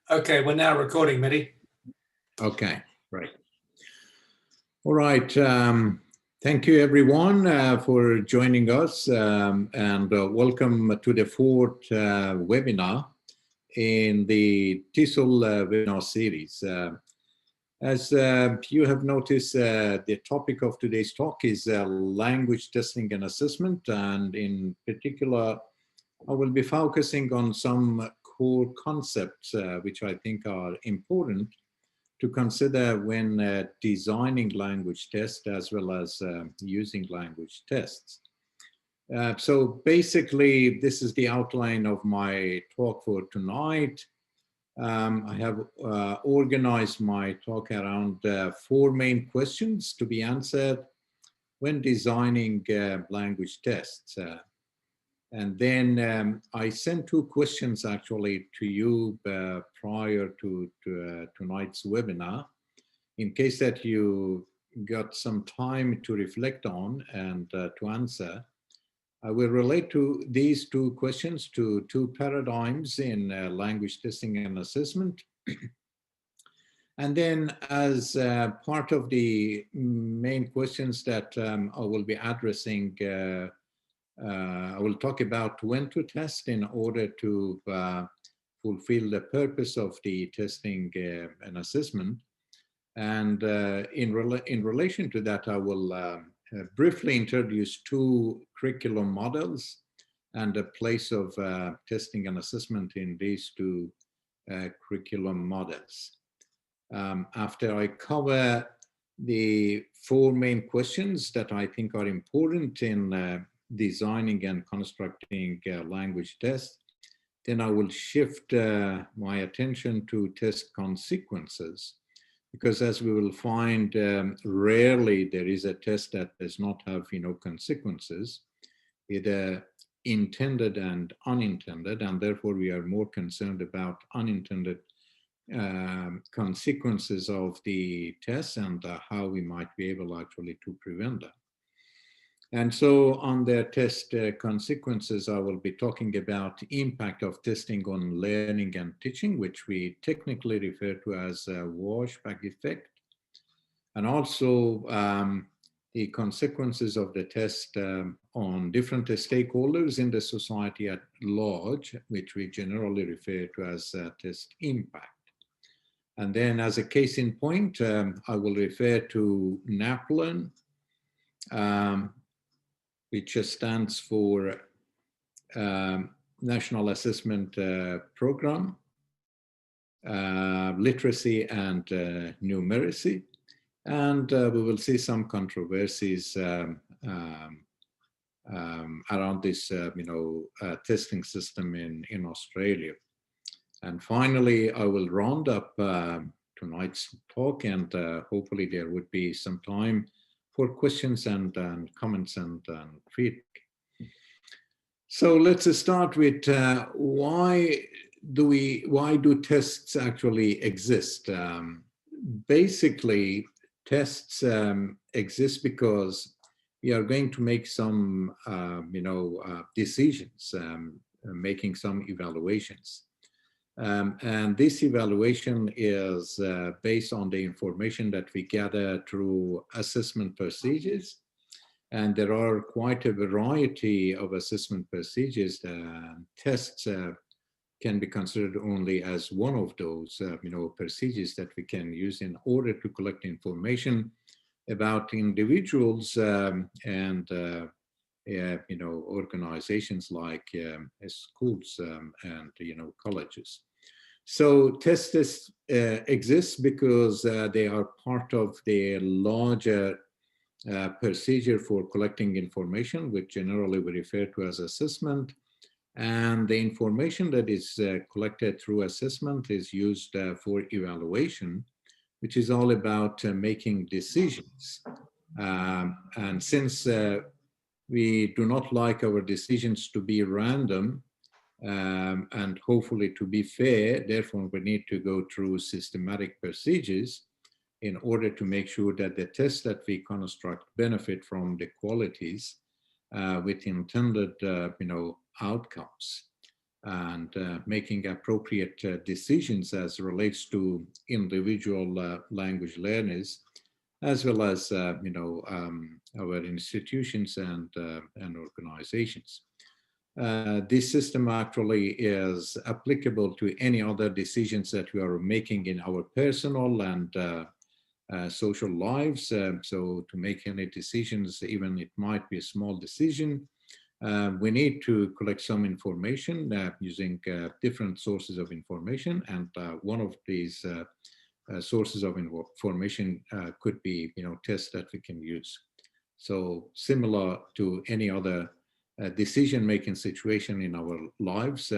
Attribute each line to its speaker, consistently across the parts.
Speaker 1: Okay, we're now recording, Mehdi.
Speaker 2: Okay, right. All right. Thank you, everyone, for joining us, and welcome to the fourth webinar in the TESOL webinar series. As you have noticed, the topic of today's talk is language testing and assessment, and in particular, I will be focusing on some core concepts which I think are important to consider when designing language tests as well as using language tests. So basically, this is the outline of my talk for tonight. I have organized my talk around four main questions to be answered when designing language tests. And then I sent two questions actually to you prior to tonight's webinar, in case that you got some time to reflect on and to answer. I will relate to these two questions to two paradigms in language testing and assessment. And then as part of the main questions that I will be addressing, I will talk about when to test in order to fulfill the purpose of the testing and assessment. And in relation to that, I will briefly introduce two curriculum models and the place of testing and assessment in these two curriculum models. After I cover the four main questions that I think are important in designing and constructing language tests, then I will shift my attention to test consequences, because as we will find, rarely there is a test that does not have consequences, either intended and unintended, and therefore we are more concerned about unintended consequences of the tests and how we might be able actually to prevent them. And so on the test consequences, I will be talking about the impact of testing on learning and teaching, which we technically refer to as a washback effect. And also the consequences of the test on different stakeholders in the society at large, which we generally refer to as test impact. And then as a case in point, I will refer to NAPLAN, which stands for National Assessment Program, Literacy and Numeracy. And we will see some controversies around this testing system in Australia. And finally, I will round up tonight's talk, and hopefully there would be some time for questions and comments and feedback. So let's start with why do tests actually exist? Basically, tests exist because we are going to make some decisions, making some evaluations. And this evaluation is based on the information that we gather through assessment procedures. And there are quite a variety of assessment procedures. Tests can be considered only as one of those procedures that we can use in order to collect information about individuals and organizations like schools and colleges. So tests exist because they are part of the larger procedure for collecting information, which generally we refer to as assessment. And the information that is collected through assessment is used for evaluation, which is all about making decisions. And since we do not like our decisions to be random, and hopefully to be fair, therefore we need to go through systematic procedures in order to make sure that the tests that we construct benefit from the qualities with intended outcomes. and making appropriate decisions as relates to individual language learners, as well as our institutions and organizations. This system actually is applicable to any other decisions that we are making in our personal and social lives. So to make any decisions, even it might be a small decision, we need to collect some information using different sources of information. And one of these sources of information could be, tests that we can use. So similar to any other decision-making situation in our lives,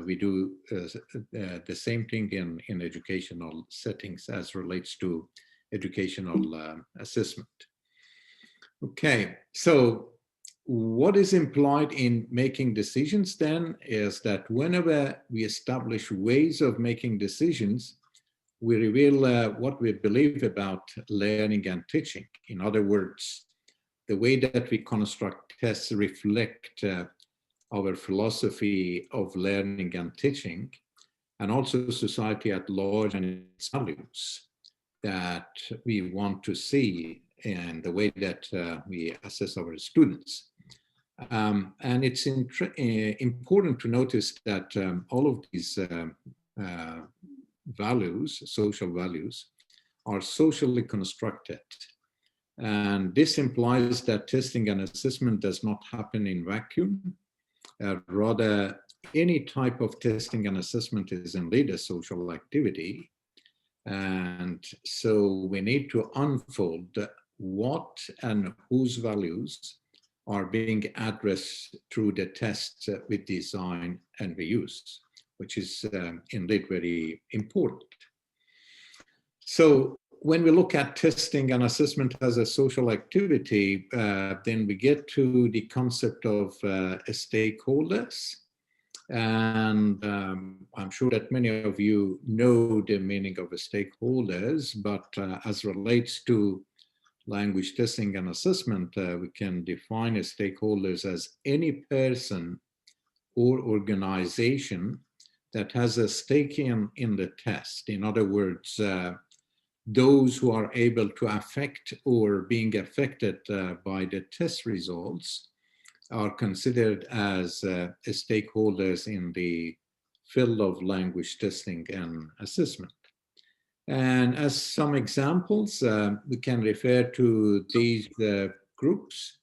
Speaker 2: we do the same thing in educational settings as relates to educational assessment. Okay, so what is implied in making decisions then is that whenever we establish ways of making decisions, we reveal what we believe about learning and teaching. In other words, the way that we construct tests reflect our philosophy of learning and teaching, and also society at large and its values that we want to see in the way that we assess our students. And it's important to notice that all of these values, social values, are socially constructed. And this implies that testing and assessment does not happen in vacuum. Rather, any type of testing and assessment is indeed a social activity. And so we need to unfold what and whose values are being addressed through the tests we design and we use, which is indeed very important. So when we look at testing and assessment as a social activity, then we get to the concept of stakeholders. And I'm sure that many of you know the meaning of stakeholders, but as relates to language testing and assessment, we can define as stakeholders as any person or organization that has a stake in the test. In other words, those who are able to affect or being affected by the test results are considered as stakeholders in the field of language testing and assessment. And as some examples, we can refer to these groups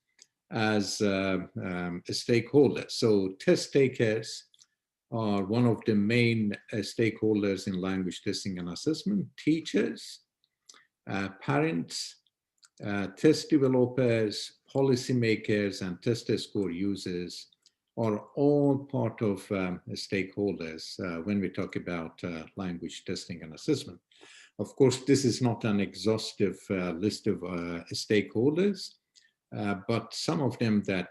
Speaker 2: as stakeholders. So test takers are one of the main stakeholders in language testing and assessment. Teachers, parents, test developers, policymakers, and test score users are all part of stakeholders when we talk about language testing and assessment. Of course, this is not an exhaustive list of stakeholders, but some of them that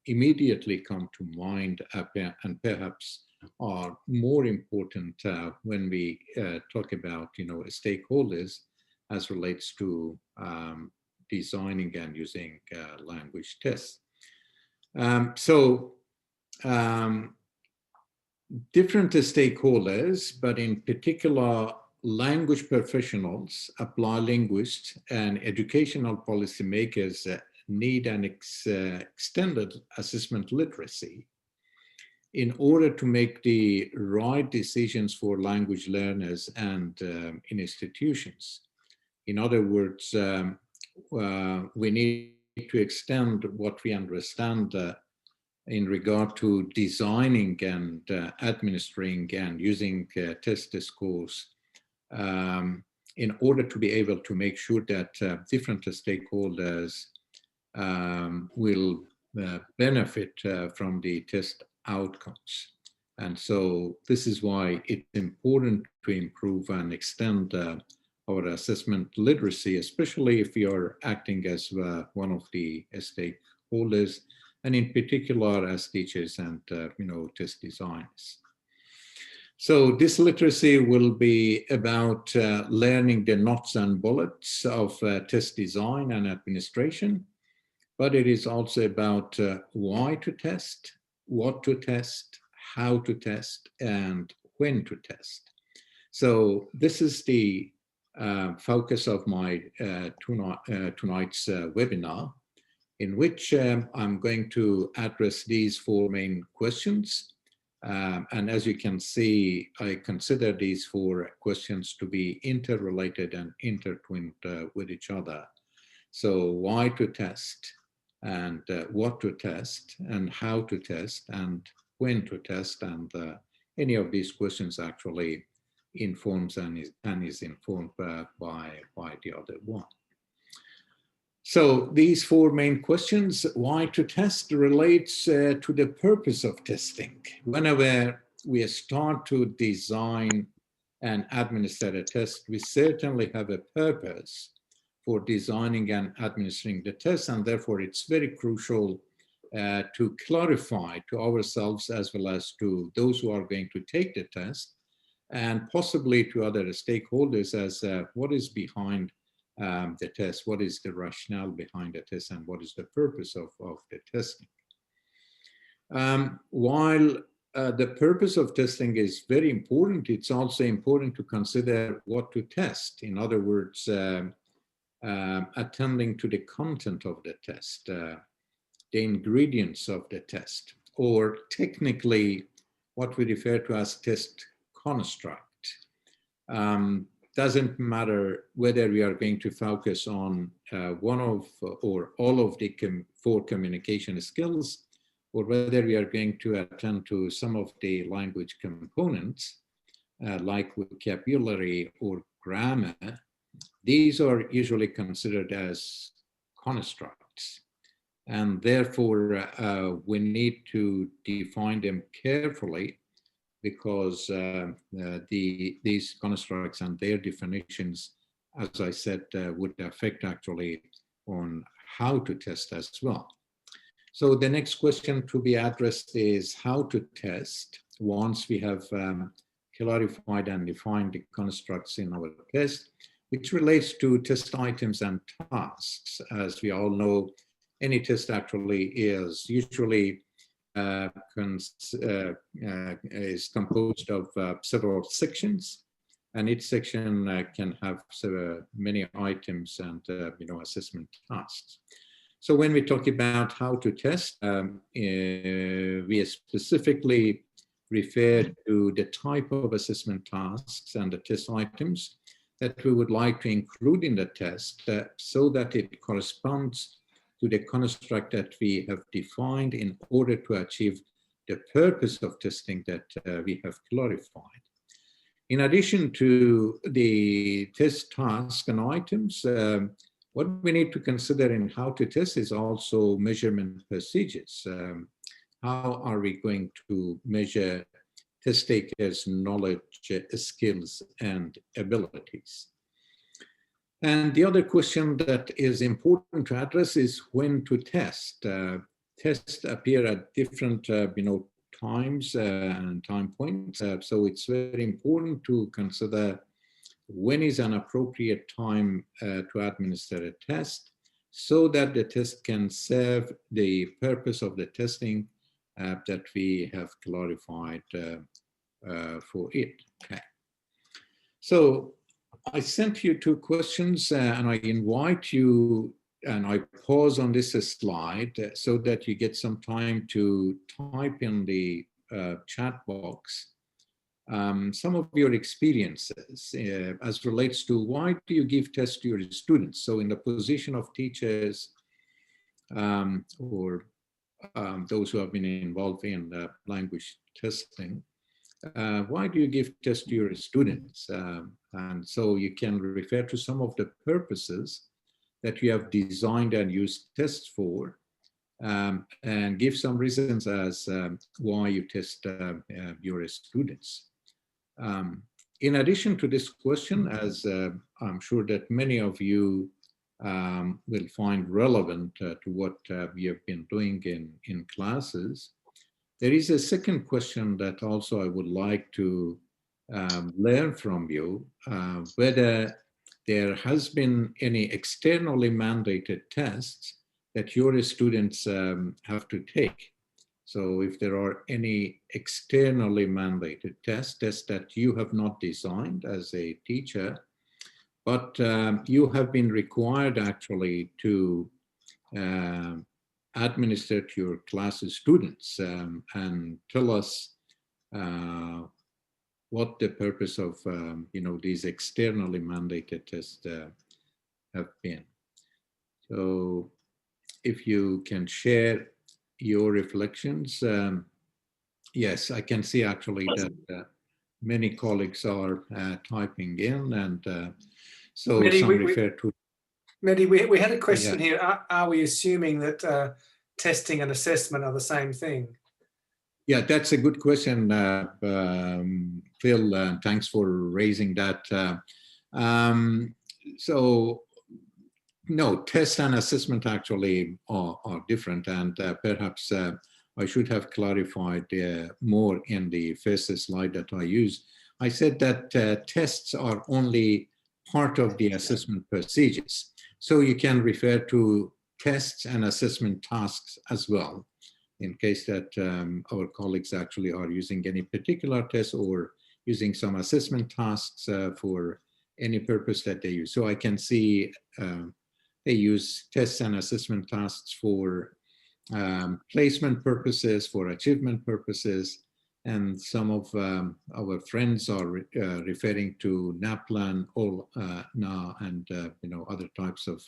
Speaker 2: immediately come to mind and perhaps are more important when we talk about, stakeholders as relates to designing and using language tests. Different stakeholders, but in particular, language professionals, applied linguists, and educational policymakers need an extended assessment literacy in order to make the right decisions for language learners and institutions. In other words, we need to extend what we understand in regard to designing and administering and using test scores in order to be able to make sure that different stakeholders will benefit from the test outcomes. And so this is why it's important to improve and extend our assessment literacy, especially if you're acting as one of the stakeholders, and in particular as teachers and test designers. So this literacy will be about learning the nuts and bolts of test design and administration, but it is also about why to test, what to test, how to test, and when to test. So this is the focus of my tonight's webinar, in which I'm going to address these four main questions. And as you can see, I consider these four questions to be interrelated and intertwined with each other. So why to test, and what to test, and how to test, and when to test, and any of these questions actually informs and is informed by the other one. So these four main questions, why to test, relates to the purpose of testing. Whenever we start to design and administer a test, we certainly have a purpose for designing and administering the test, and therefore it's very crucial to clarify to ourselves as well as to those who are going to take the test, and possibly to other stakeholders, as what is behind the test, what is the rationale behind the test, and what is the purpose of the testing. While the purpose of testing is very important, it's also important to consider what to test. In other words, attending to the content of the test, the ingredients of the test, or technically what we refer to as test construct. Doesn't matter whether we are going to focus on one of or all of the four communication skills, or whether we are going to attend to some of the language components like vocabulary or grammar. These are usually considered as constructs, and therefore we need to define them carefully, because these constructs and their definitions, as I said, would affect actually on how to test as well. So the next question to be addressed is how to test once we have clarified and defined the constructs in our test, which relates to test items and tasks. As we all know, any test actually is usually is composed of several sections, and each section can have many items and assessment tasks. So when we talk about how to test, we specifically refer to the type of assessment tasks and the test items that we would like to include in the test, so that it corresponds to the construct that we have defined in order to achieve the purpose of testing that we have clarified. In addition to the test tasks and items, what we need to consider in how to test is also measurement procedures. How are we going to measure test takers' knowledge, skills, and abilities? And the other question that is important to address is when to test. Tests appear at different times and time points. So it's very important to consider when is an appropriate time to administer a test, so that the test can serve the purpose of the testing that we have clarified for it. Okay. So I sent you two questions, and I invite you, and I pause on this slide so that you get some time to type in the chat box some of your experiences as relates to why do you give tests to your students. So in the position of teachers or those who have been involved in language testing, why do you give tests to your students? And so you can refer to some of the purposes that you have designed and used tests for, and give some reasons as why you test your students. In addition to this question, as I'm sure that many of you will find relevant to what we have been doing in classes, there is a second question that also I would like to learn from you, whether there has been any externally mandated tests that your students have to take. So if there are any externally mandated tests that you have not designed as a teacher, but you have been required actually to administer to your classes students and tell us what the purpose of these externally mandated tests have been. So if you can share your reflections. Yes, I can see actually that many colleagues are typing in, and so
Speaker 1: Mehdi,
Speaker 2: some refer to.
Speaker 1: Mehdi, we had a question here. Are we assuming that testing and assessment are the same thing?
Speaker 2: Yeah, that's a good question, Phil. Thanks for raising that. So, no, test and assessment actually are different, and perhaps I should have clarified more in the first slide that I used. I said that tests are only part of the assessment procedures. So you can refer to tests and assessment tasks as well, in case that our colleagues actually are using any particular test or using some assessment tasks for any purpose that they use. So I can see they use tests and assessment tasks for placement purposes, for achievement purposes, and some of our friends are referring to NAPLAN, NA, and other types of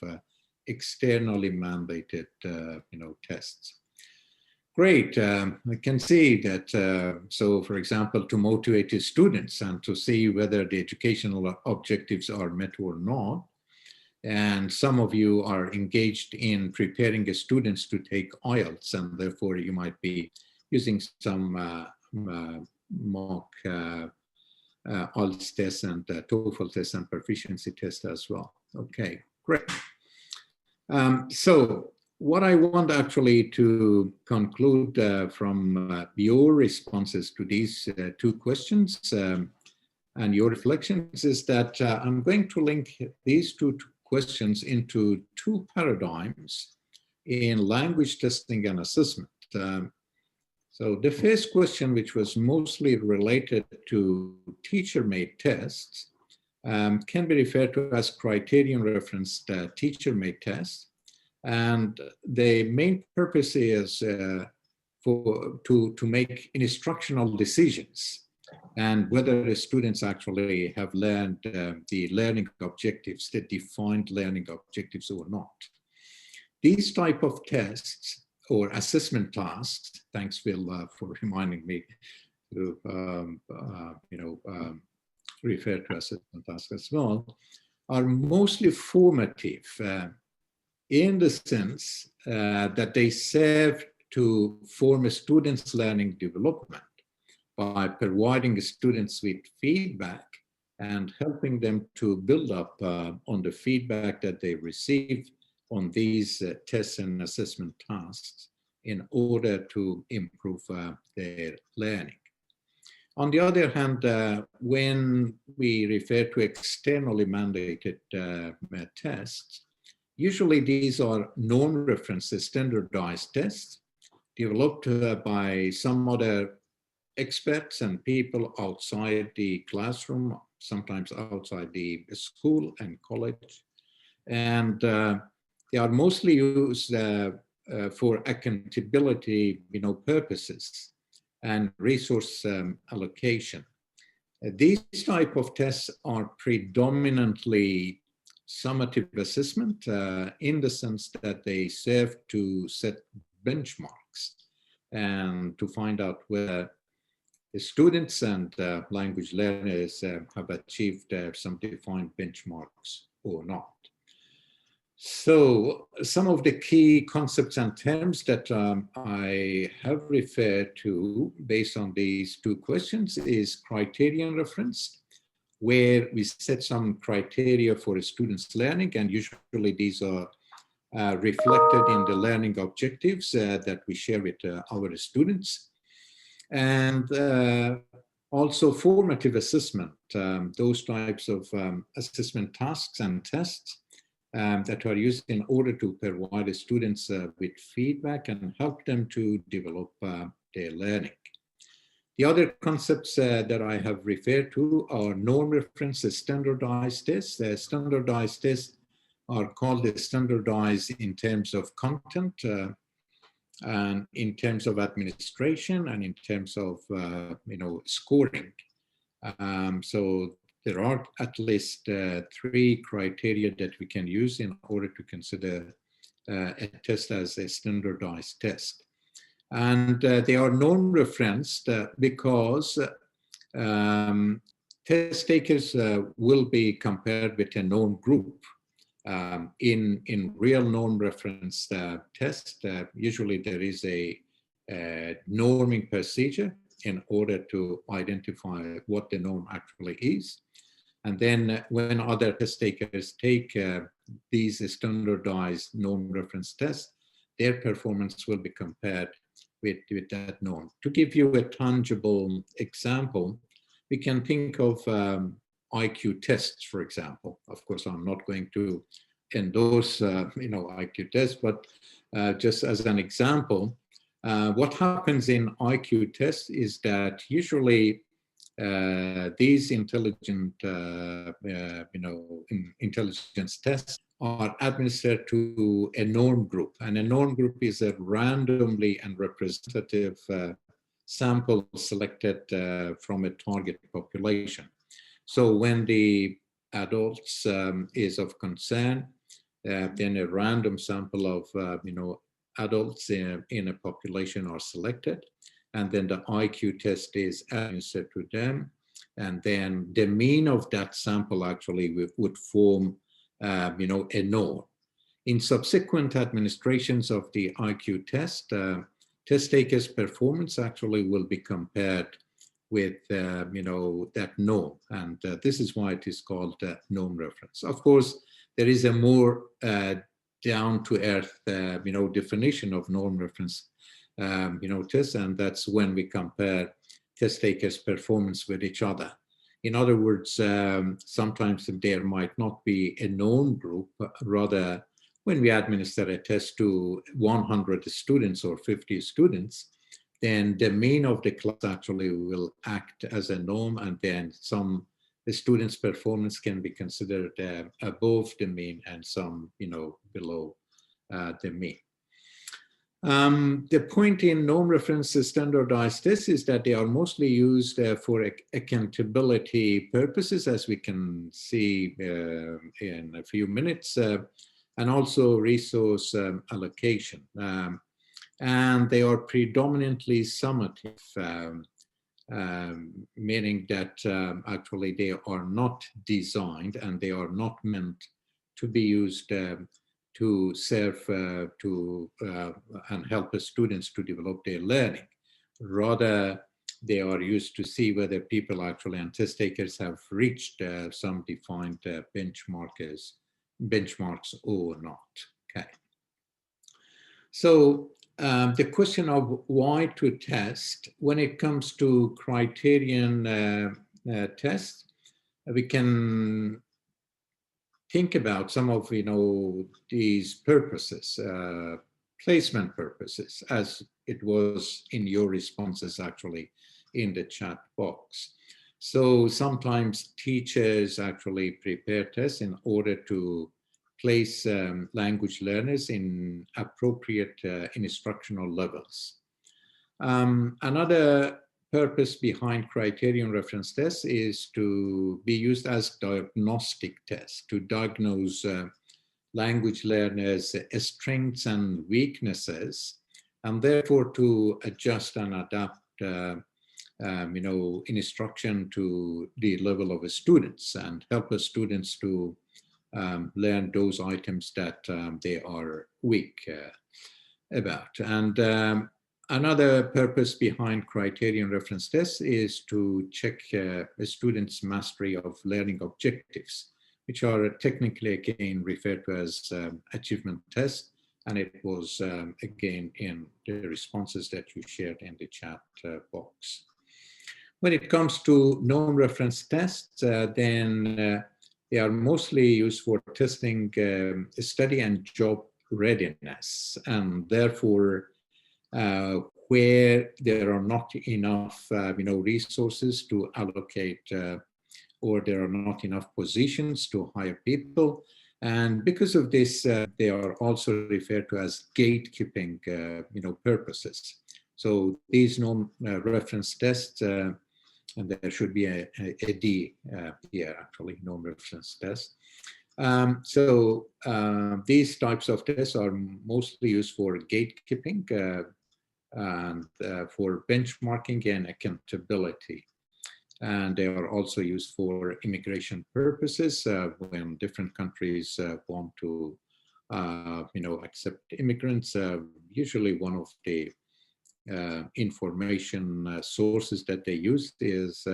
Speaker 2: externally mandated tests. Great. I can see that. So, for example, to motivate the students and to see whether the educational objectives are met or not. And some of you are engaged in preparing the students to take IELTS, and therefore you might be using some mock IELTS tests and TOEFL tests and proficiency tests as well. Okay, great. So what I want actually to conclude from your responses to these two questions and your reflections is that I'm going to link these two questions into two paradigms in language testing and assessment. So the first question, which was mostly related to teacher-made tests, can be referred to as criterion referenced teacher-made tests. And the main purpose is to make instructional decisions and whether the students actually have learned the learning objectives, the defined learning objectives or not. These type of tests or assessment tasks, thanks Phil for reminding me to refer to assessment tasks as well, are mostly formative in the sense that they serve to form a student's learning development by providing students with feedback and helping them to build up on the feedback that they receive on these tests and assessment tasks in order to improve their learning. On the other hand, when we refer to externally mandated tests, usually these are non-reference standardized tests developed by some other experts and people outside the classroom, sometimes outside the school and college. And they are mostly used for accountability purposes and resource allocation. These type of tests are predominantly summative assessment in the sense that they serve to set benchmarks and to find out whether the students and language learners have achieved some defined benchmarks or not. So some of the key concepts and terms that I have referred to based on these two questions is criterion referenced, where we set some criteria for a student's learning, and usually these are reflected in the learning objectives that we share with our students. And also formative assessment, those types of assessment tasks and tests that are used in order to provide students with feedback and help them to develop their learning. The other concepts that I have referred to are norm reference standardized tests. Standardized tests are called standardized in terms of content, and in terms of administration, and in terms of scoring. So there are at least 3 criteria that we can use in order to consider a test as a standardized test. And they are norm-referenced because test takers will be compared with a norm group. In real norm-reference test, usually there is a norming procedure in order to identify what the norm actually is. And then when other test takers take these standardized norm reference tests, their performance will be compared with that norm. To give you a tangible example, we can think of IQ tests, for example. Of course, I'm not going to endorse IQ tests, but just as an example, what happens in IQ tests is that usually these intelligence tests are administered to a norm group, and a norm group is a randomly and representative sample selected from a target population. So when the adults is of concern, then a random sample of adults in a population are selected, and then the IQ test is administered to them, and then the mean of that sample actually would form a norm. In subsequent administrations of the IQ test, test takers' performance actually will be compared with that norm, and this is why it is called norm reference. Of course, there is a more down-to-earth definition of norm reference tests, and that's when we compare test takers' performance with each other. In other words, sometimes there might not be a known group, but rather when we administer a test to 100 students or 50 students, then the mean of the class actually will act as a norm, and then the students' performance can be considered above the mean and some, below the mean. The point in norm reference standardized tests is that they are mostly used for accountability purposes, as we can see in a few minutes, and also resource allocation. And they are predominantly summative, meaning that actually they are not designed and they are not meant to be used to serve and help the students to develop their learning. Rather, they are used to see whether people actually and test takers have reached some defined benchmarks or not. Okay. So the question of why to test, when it comes to criterion tests, we can think about some of these purposes, placement purposes, as it was in your responses actually in the chat box. So sometimes teachers actually prepare tests in order to place language learners in appropriate instructional levels. Another purpose behind criterion reference tests is to be used as diagnostic tests to diagnose language learners' strengths and weaknesses, and therefore to adjust and adapt instruction to the level of the students and help the students to learn those items that they are weak about. And another purpose behind criterion reference tests is to check a student's mastery of learning objectives, which are technically again referred to as achievement tests. And it was again in the responses that you shared in the chat box. When it comes to norm reference tests, then they are mostly used for testing study and job readiness, and therefore where there are not enough resources to allocate or there are not enough positions to hire people. And because of this, they are also referred to as gatekeeping purposes. So these norm-reference tests, and there should be a D here, actually, norm-reference test. These types of tests are mostly used for gatekeeping and for benchmarking and accountability. And they are also used for immigration purposes when different countries want to, accept immigrants. Usually one of the information sources that they use is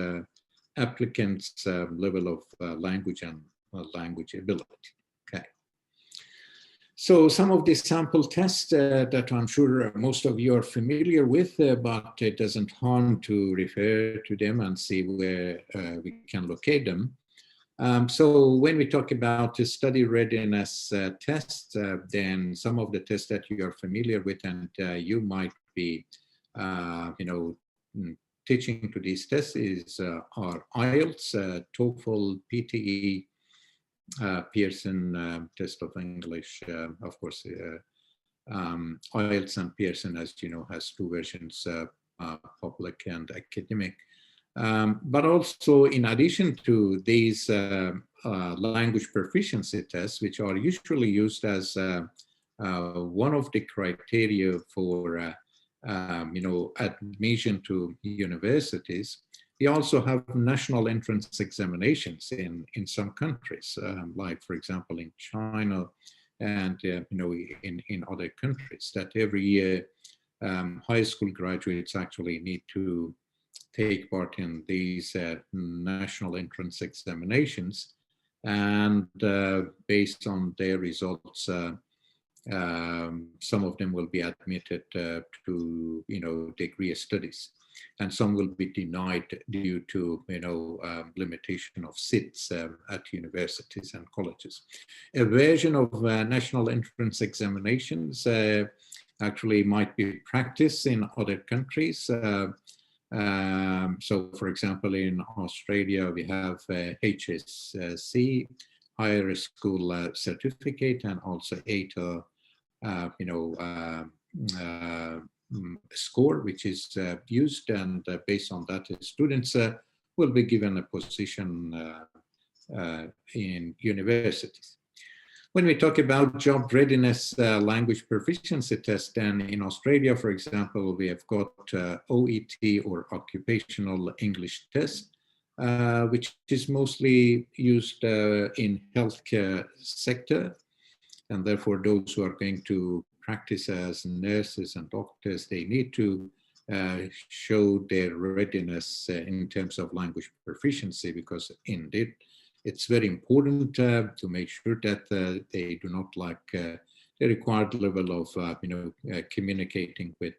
Speaker 2: applicants' level of language and language ability. Okay. So some of the sample tests that I'm sure most of you are familiar with, but it doesn't harm to refer to them and see where we can locate them. So when we talk about the study readiness tests, then some of the tests that you are familiar with and you might be, teaching to these tests are IELTS, TOEFL, PTE, Pearson test of English, of course. IELTS and Pearson, as you know, has two versions, public and academic. But also, in addition to these language proficiency tests, which are usually used as one of the criteria for admission to universities, we also have national entrance examinations in some countries, like, for example, in China and in other countries, that every year high school graduates actually need to take part in these national entrance examinations, and based on their results, some of them will be admitted to degree studies, and some will be denied due to limitation of seats at universities and colleges. A version of national entrance examinations actually might be practiced in other countries. So, for example, in Australia, we have HSC, Higher School Certificate, and also ATA, score, which is used, and based on that, students will be given a position in universities. When we talk about job readiness language proficiency test, then in Australia, for example, we have got OET, or Occupational English Test, which is mostly used in healthcare sector, and therefore those who are going to practice as nurses and doctors, they need to show their readiness in terms of language proficiency, because indeed it's very important to make sure that they do not lack the required level of communicating with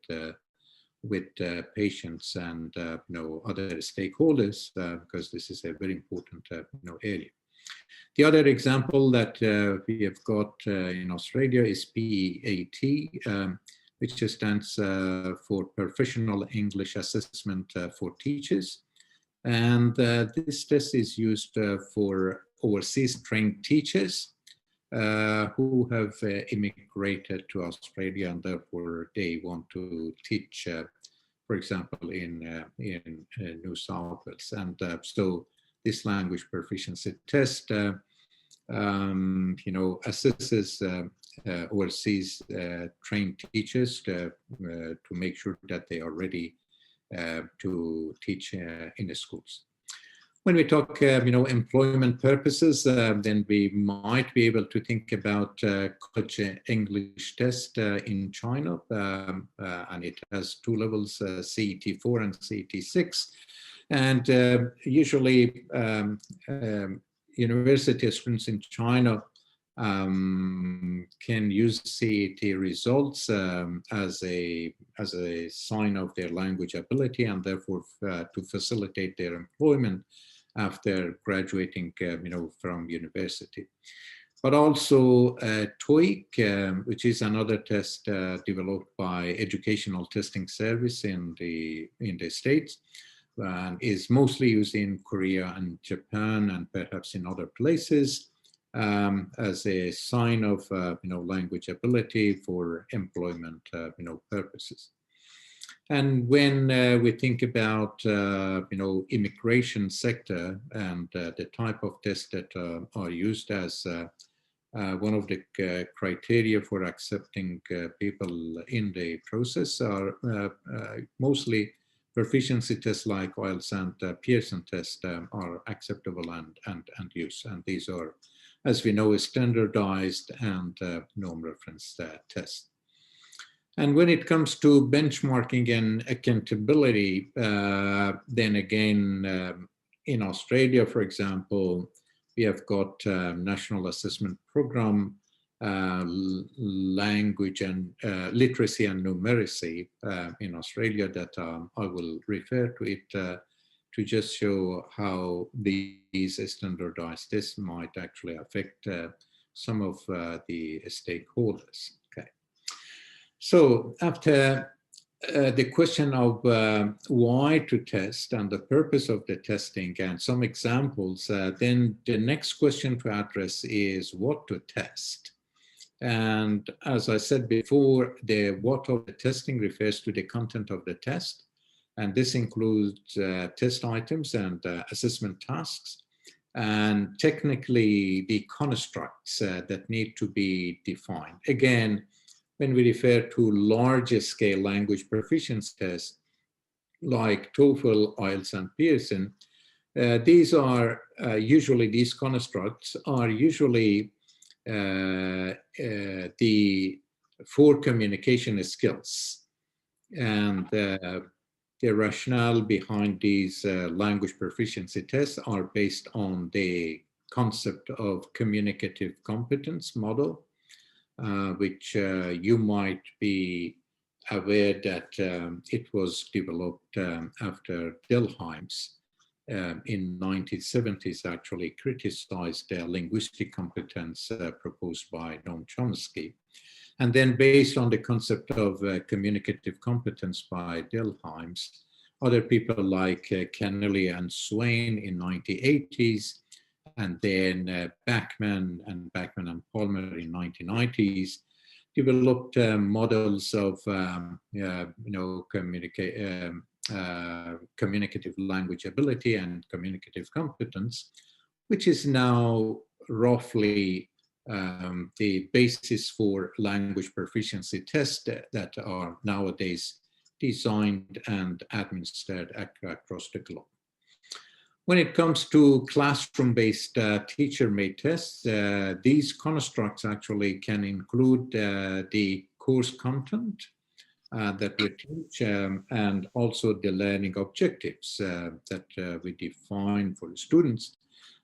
Speaker 2: patients and other stakeholders, because this is a very important area. The other example that we have got in Australia is PEAT, which stands for Professional English Assessment for Teachers. And this test is used for overseas trained teachers who have immigrated to Australia, and therefore they want to teach, for example, in New South Wales. And so this language proficiency test assesses overseas trained teachers to make sure that they are ready to teach in the schools. When we talk, employment purposes, then we might be able to think about college English test in China, and it has two levels, CET4 and CET6. And usually university students in China can use CET results as a sign of their language ability, and therefore to facilitate their employment. after graduating, from university. But also TOEIC, which is another test developed by Educational Testing Service in the States, and is mostly used in Korea and Japan and perhaps in other places as a sign of language ability for employment purposes. And when we think about immigration sector and the type of tests that are used as one of the criteria for accepting people in the process are mostly proficiency tests like IELTS and Pearson test are acceptable and used. And these are, as we know, standardized and norm reference tests. And when it comes to benchmarking and accountability, then again, in Australia, for example, we have got National Assessment Program, language and literacy and numeracy in Australia that I will refer to it to just show how these standardized tests might actually affect some of the stakeholders. Okay. So after the question of why to test and the purpose of the testing and some examples, then the next question to address is what to test. And as I said before, the what of the testing refers to the content of the test. And this includes test items and assessment tasks, and technically the constructs that need to be defined. Again, when we refer to larger scale language proficiency tests like TOEFL, IELTS, and Pearson, these constructs are usually the 4 communication skills. And the rationale behind these language proficiency tests are based on the concept of communicative competence model, which you might be aware that it was developed after Delheim's in 1970s actually criticized the linguistic competence proposed by Noam Chomsky. And then based on the concept of communicative competence by Delheim's, other people like Kennelly and Swain in 1980s, and then Bachman and Palmer in 1990s, developed models of communicative language ability and communicative competence, which is now roughly the basis for language proficiency tests that are nowadays designed and administered across the globe. When it comes to classroom-based teacher-made tests, these constructs actually can include the course content that we teach and also the learning objectives that we define for the students.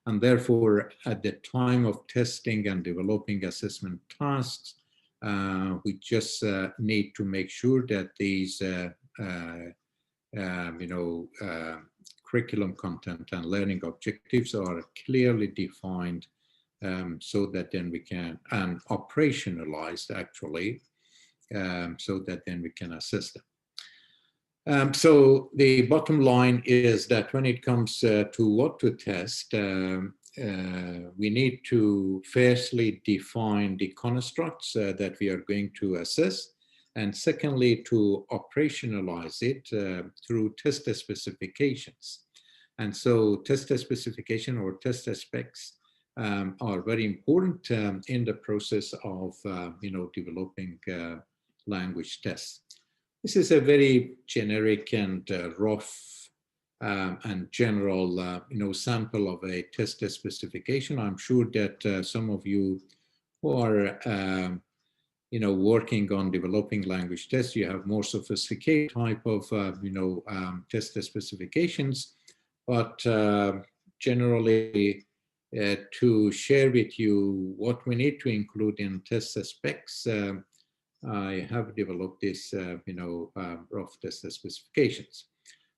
Speaker 2: And therefore, at the time of testing and developing assessment tasks, we just need to make sure that these curriculum content and learning objectives are clearly defined so that then we can, and operationalized actually, so that then we can assess them. So the bottom line is that when it comes to what to test, we need to firstly define the constructs that we are going to assess, and secondly, to operationalize it through test specifications. And so test specification or test specs are very important in the process of developing language tests. This is a very generic and rough and general sample of a test specification. I'm sure that some of you who are working on developing language tests, you have more sophisticated type of test specifications. But generally, to share with you what we need to include in test specs, I have developed this, rough test specifications.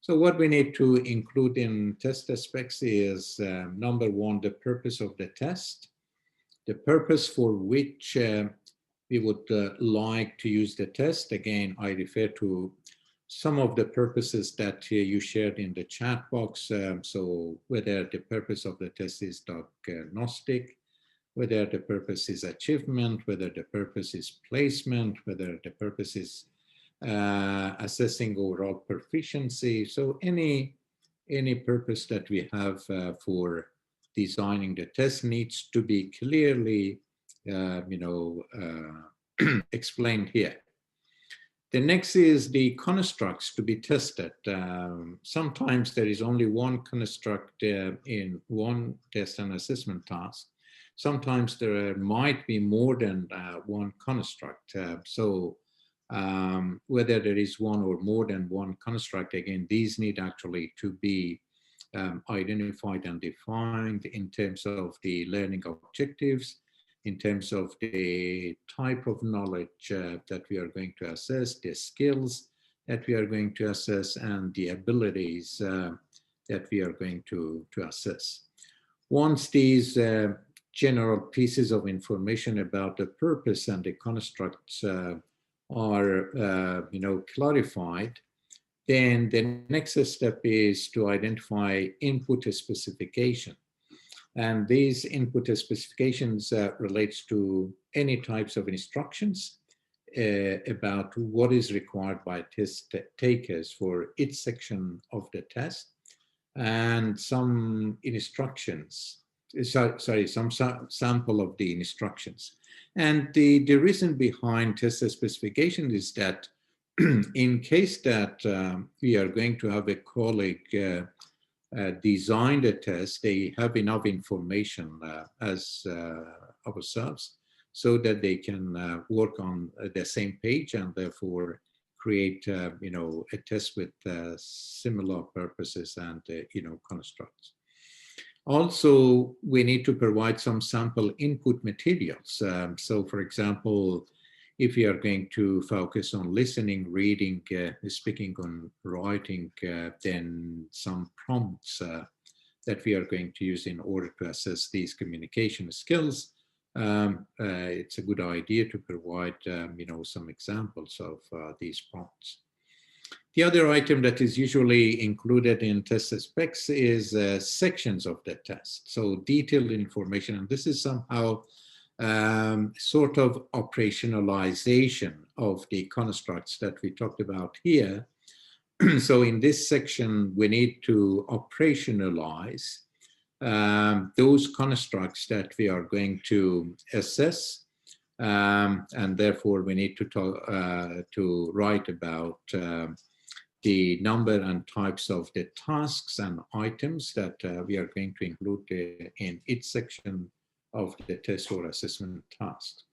Speaker 2: So what we need to include in test aspects is number one, the purpose of the test, the purpose for which we would like to use the test. Again, I refer to some of the purposes that you shared in the chat box. So whether the purpose of the test is diagnostic, whether the purpose is achievement, whether the purpose is placement, whether the purpose is assessing overall proficiency. So any purpose that we have for designing the test needs to be clearly, explained here. The next is the constructs to be tested. Sometimes there is only one construct in one test and assessment task. Sometimes there might be more than one construct. Whether there is one or more than one construct, again, these need actually to be identified and defined in terms of the learning objectives, in terms of the type of knowledge that we are going to assess, the skills that we are going to assess, and the abilities that we are going to assess. Once these general pieces of information about the purpose and the constructs are clarified, then the next step is to identify input specification. And these input specifications relates to any types of instructions about what is required by test takers for each section of the test, and some instructions, some sample of the instructions. And the reason behind test specification is that in case that we are going to have a colleague design the test, they have enough information as ourselves, so that they can work on the same page and therefore create a test with similar purposes and constructs. Also, we need to provide some sample input materials. So for example, if we are going to focus on listening, reading, speaking, on writing, then some prompts that we are going to use in order to assess these communication skills. It's a good idea to provide, some examples of these prompts. The other item that is usually included in test specs is sections of the test. So detailed information, and this is somehow sort of operationalization of the constructs that we talked about here. So in this section, we need to operationalize those constructs that we are going to assess, and therefore we need to write about the number and types of the tasks and items that we are going to include in each section of the test or assessment task.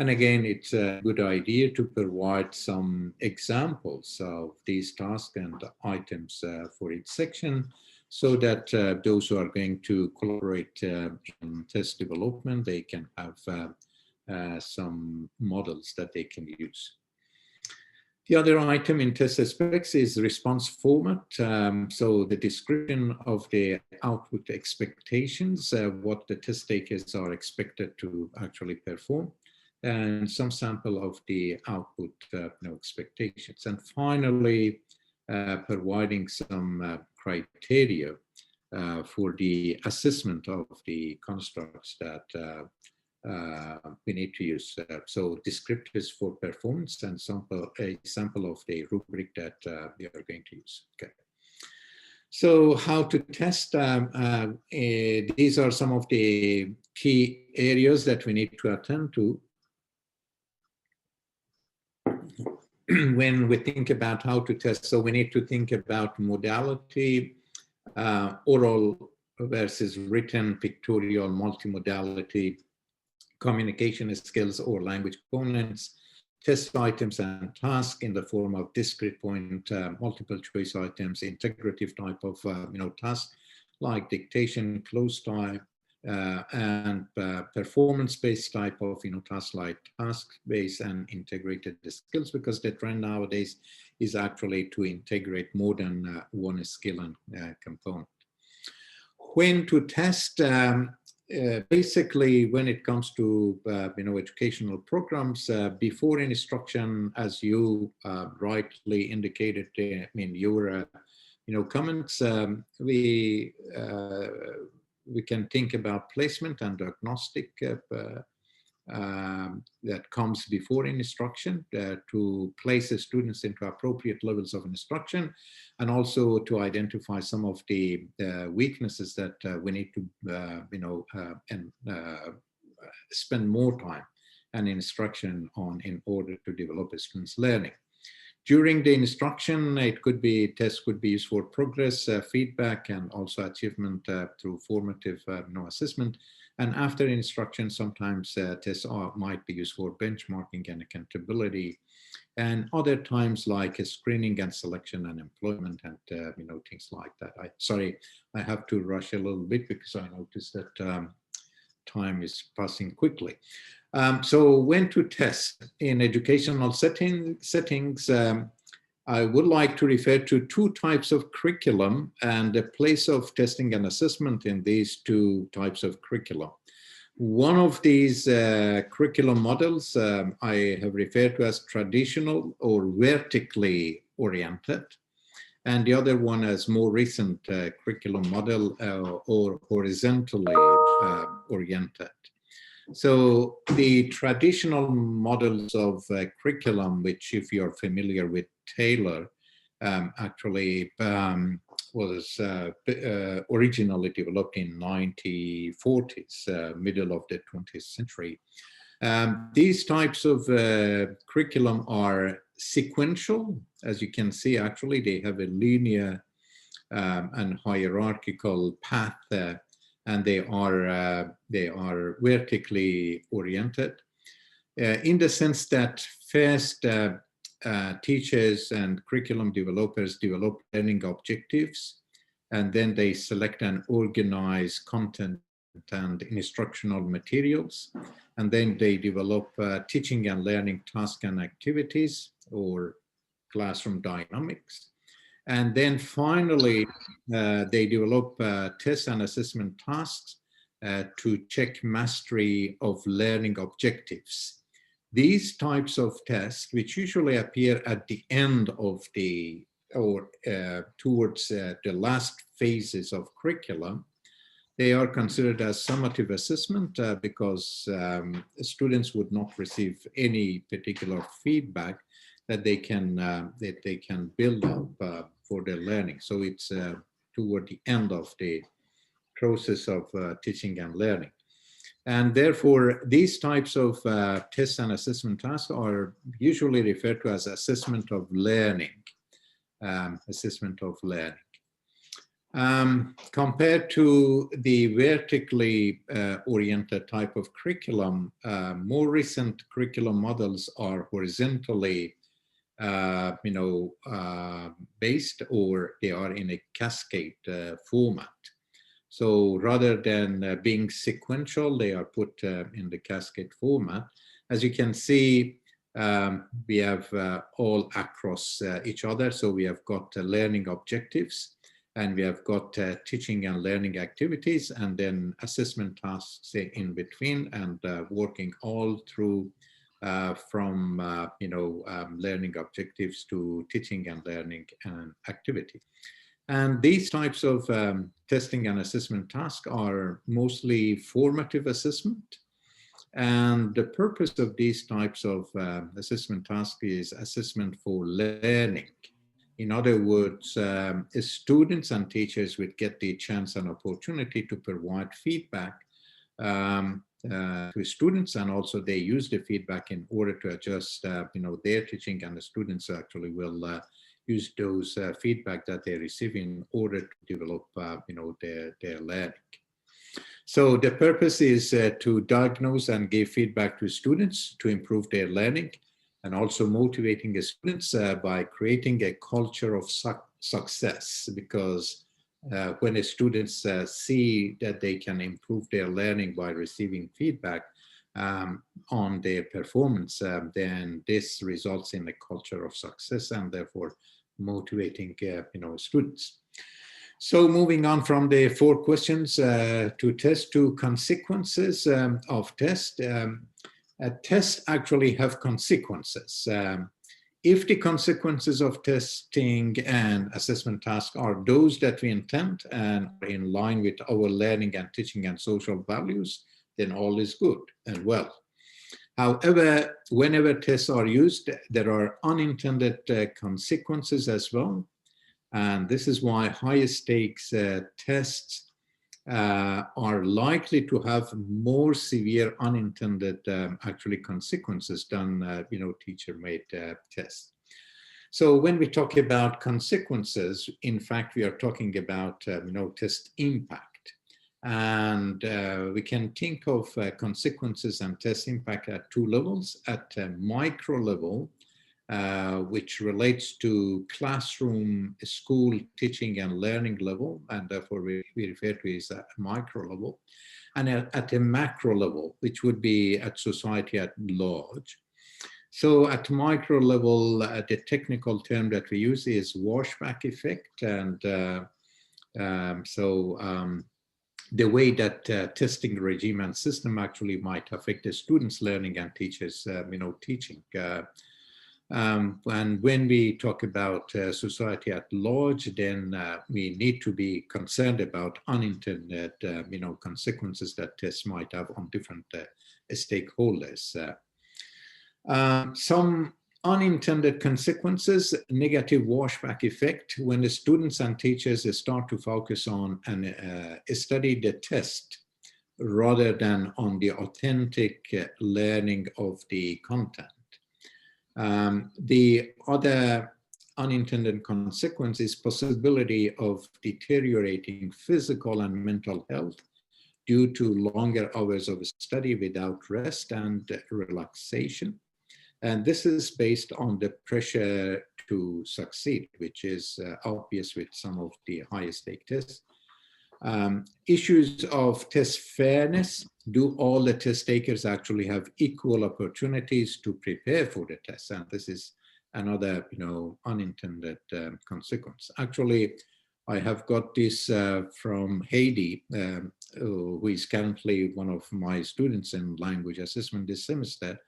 Speaker 2: And again, it's a good idea to provide some examples of these tasks and items for each section, so that those who are going to collaborate in test development, they can have some models that they can use. The other item in test specs is response format. So the description of the output expectations, what the test takers are expected to actually perform, and some sample of the output expectations. And finally, providing some criteria for the assessment of the constructs that we need to use. So descriptors for performance and a sample of the rubric that we are going to use. Okay. So how to test? These are some of the key areas that we need to attend to when we think about how to test. So we need to think about modality, oral versus written, pictorial, multimodality, communication skills or language components, test items and tasks in the form of discrete point, multiple choice items, integrative type of task like dictation, close type, and performance-based type of task like task-based and integrated skills, because the trend nowadays is actually to integrate more than one skill and component. When to test, basically when it comes to educational programs, before instruction, as you rightly indicated in your comments, we can think about placement and diagnostic that comes before instruction to place the students into appropriate levels of instruction, and also to identify some of the weaknesses that we need to spend more time and instruction on in order to develop a student's learning. During the instruction, tests could be used for progress, feedback, and also achievement through formative assessment. And after instruction, sometimes tests might be used for benchmarking and accountability, and other times like screening and selection and employment and things like that. Sorry, I have to rush a little bit because I noticed that time is passing quickly. So when to test in educational settings, I would like to refer to two types of curriculum and the place of testing and assessment in these two types of curriculum. One of these curriculum models I have referred to as traditional or vertically oriented, and the other one as more recent curriculum model or horizontally oriented. So the traditional models of curriculum, which if you're familiar with Taylor, actually was originally developed in 1940s, middle of the 20th century. These types of curriculum are sequential. As you can see, actually, they have a linear and hierarchical path, and they are vertically oriented in the sense that first teachers and curriculum developers develop learning objectives, and then they select and organize content and instructional materials, and then they develop teaching and learning tasks and activities or classroom dynamics. And then finally, they develop tests and assessment tasks to check mastery of learning objectives. These types of tests, which usually appear at the end of towards the last phases of curriculum, they are considered as summative assessment because students would not receive any particular feedback that they can build up for their learning. So it's toward the end of the process of teaching and learning. And therefore, these types of tests and assessment tasks are usually referred to as assessment of learning. Assessment of learning. Compared to the vertically oriented type of curriculum, more recent curriculum models are horizontally based, or they are in a cascade format. So rather than being sequential, they are put in the cascade format. As you can see, we have all across each other. So we have got learning objectives, and we have got teaching and learning activities, and then assessment tasks in between, and working all through from learning objectives to teaching and learning and activity. And these types of testing and assessment tasks are mostly formative assessment. And the purpose of these types of assessment tasks is assessment for learning. In other words, students and teachers would get the chance and opportunity to provide feedback to students, and also they use the feedback in order to adjust their teaching, and the students actually will use those feedback that they receive in order to develop their learning. So the purpose is to diagnose and give feedback to students to improve their learning, and also motivating the students by creating a culture of success, because when the students see that they can improve their learning by receiving feedback, on their performance, then this results in a culture of success and therefore motivating students. So moving on from the 4 questions to test, to consequences of test. Tests actually have consequences. If the consequences of testing and assessment tasks are those that we intend and are in line with our learning and teaching and social values, then all is good and well. However, whenever tests are used, there are unintended consequences as well. And this is why higher stakes tests are likely to have more severe unintended actually consequences than teacher-made tests. So when we talk about consequences, in fact, we are talking about test impact. And we can think of consequences and test impact at 2 levels. At a micro level, which relates to classroom, school, teaching and learning level, and therefore we refer to it as a micro level, and at a macro level, which would be at society at large. So at micro level, the technical term that we use is washback effect, and the way that testing regime and system actually might affect the students' learning and teachers, teaching. And when we talk about society at large, then we need to be concerned about unintended, consequences that tests might have on different stakeholders. Some unintended consequences, negative washback effect, when the students and teachers start to focus on and study the test rather than on the authentic learning of the content. The other unintended consequence is possibility of deteriorating physical and mental health due to longer hours of study without rest and relaxation. And this is based on the pressure to succeed, which is obvious with some of the highest stake tests. Issues of test fairness. Do all the test takers actually have equal opportunities to prepare for the test? And this is another, unintended consequence. Actually, I have got this from Heidi, who is currently one of my students in language assessment this semester.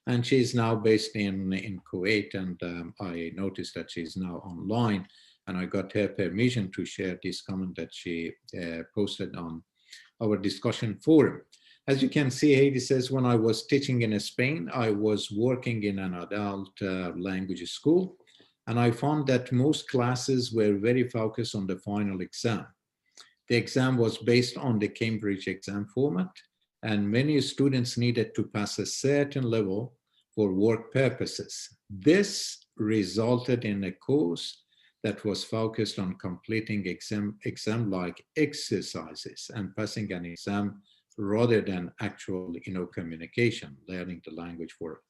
Speaker 2: And she's now based in Kuwait, and I noticed that she's now online, and I got her permission to share this comment that she posted on our discussion forum. As you can see, Heidi says, when I was teaching in Spain, I was working in an adult language school, and I found that most classes were very focused on the final exam. The exam was based on the Cambridge exam format, and many students needed to pass a certain level for work purposes. This resulted in a course that was focused on completing exam-like exercises and passing an exam rather than actual, communication, learning the language for